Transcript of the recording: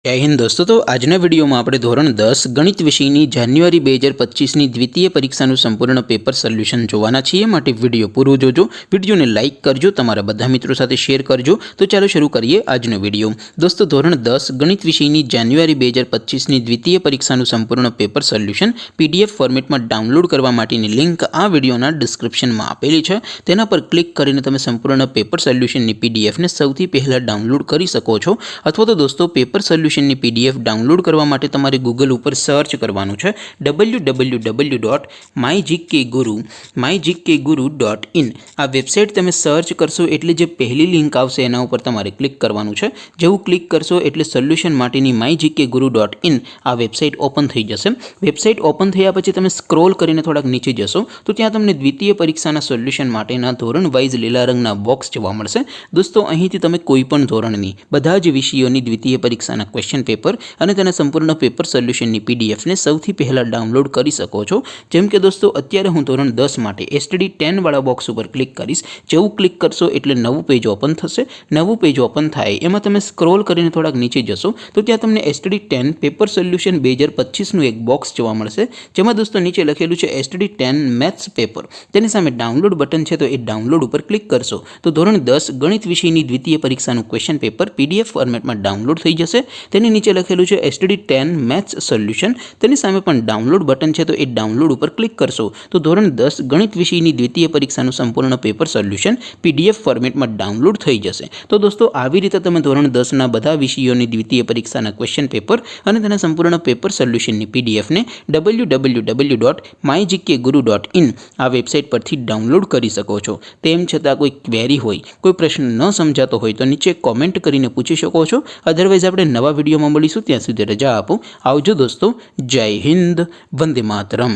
जय हिंद दोस्तों। तो आजना वीडियो में આપણે ધોરણ 10 ગણિત વિષયની જાન્યુઆરી 2025ની દ્વિતીય પરીક્ષાનું સંપૂર્ણ પેપર સોલ્યુશન જોવાના છીએ। માટે વિડિયો પૂરો જોજો, વિડિયોને લાઈક કરજો, તમારા બધા મિત્રો સાથે શેર કરજો। તો ચાલો શરૂ કરીએ આજનો વિડિયો। દોસ્તો ધોરણ 10 ગણિત વિષયની જાન્યુઆરી 2025ની દ્વિતીય પરીક્ષાનું સંપૂર્ણ પેપર સોલ્યુશન પીડીએફ ફોર્મેટમાં ડાઉનલોડ કરવા માટેની લિંક આ વિડિયોના ડિસ્ક્રિપ્શનમાં આપેલી છે। તેના પર ક્લિક કરીને તમે સંપૂર્ણ પેપર સોલ્યુશનની પીડીએફને સૌથી પહેલા ડાઉનલોડ કરી શકો છો। અથવા તો દોસ્તો પેપર સોલ્યુશન पीडीएफ डाउनलॉड करवा माटे तमारे गूगल पर सर्च करवानुं छे www.mygkguru.in। आ वेबसाइट तमे सर्च करशो एटले जे पहली लिंक आवशे एना उपर तमारे क्लिक करवानुं छे। जेवुं क्लिक करशो एटले सोल्यूशन माटेनी mygkguru.in आ वेबसाइट ओपन थई जशे। वेबसाइट ओपन थया पछी तमे स्क्रॉल करीने थोड़ाक नीचे जशो तो त्यां तमने द्वितीय परीक्षाना सोल्यूशन माटेना धोरण वाइज लीला रंगना बॉक्स जोवा मळशे। दोस्तों અહીંથી તમે કોઈ પણ ધોરણની બધા જ વિષયોની દ્વિતીય પરીક્ષાના क्वेश्चन पेपर અને તેના સંપૂર્ણ પેપર સોલ્યુશનની પીડીએફ ને સૌથી પહેલા ડાઉનલોડ કરી શકો છો। જેમ કે દોસ્તો અત્યારે હું ધોરણ 10 માટે એસટીડી 10 વાળા બોક્સ ઉપર ક્લિક કરીશ। જેવું ક્લિક કરશો એટલે નવું પેજ ઓપન થશે। નવું પેજ ઓપન થાય એમાં તમે સ્ક્રોલ કરીને થોડાક નીચે જશો તો ત્યાં તમને એસટીડી 10 પેપર સોલ્યુશન 2025 નું એક બોક્સ જોવા મળશે। જેમાં દોસ્તો નીચે લખેલું છે એસટીડી 10 મેથ્સ પેપર। તેની સામે ડાઉનલોડ બટન છે તો એ ડાઉનલોડ ઉપર ક્લિક કરશો તો ધોરણ 10 ગણિત વિષયની દ્વિતીય પરીક્ષાનું ક્વેશ્ચન પેપર પીડીએફ ફોર્મેટમાં ડાઉનલોડ થઈ જશે। તેની નીચે લખેલું છે એસટીડી 10 મેથ્સ સોલ્યુશન। તેની સામે પણ ડાઉનલોડ બટન છે તો એ ડાઉનલોડ ઉપર ક્લિક કરશો તો ધોરણ 10 ગણિત વિષયની દ્વિતીય પરીક્ષાનું સંપૂર્ણ પેપર સોલ્યુશન પીડીએફ ફોર્મેટમાં ડાઉનલોડ થઈ જશે। તો દોસ્તો આવી રીતે તમે ધોરણ 10 ના બધા વિષયોની દ્વિતીય પરીક્ષાના ક્વેશ્ચન પેપર અને તેના સંપૂર્ણ પેપર સોલ્યુશનની પીડીએફ ને www.mygkguru.in આ વેબસાઇટ પરથી ડાઉનલોડ કરી શકો છો। તેમ છતાં કોઈ ક્વેરી હોય, કોઈ પ્રશ્ન ન સમજાતો હોય તો નીચે કોમેન્ટ કરીને પૂછી શકો છો। અધરવાઇઝ આપણે નવા वीडियो में મળીશું। ત્યાં સુધી રજા આપો। આવજો દોસ્તો। જય હિન્દ, વંદે માતરમ।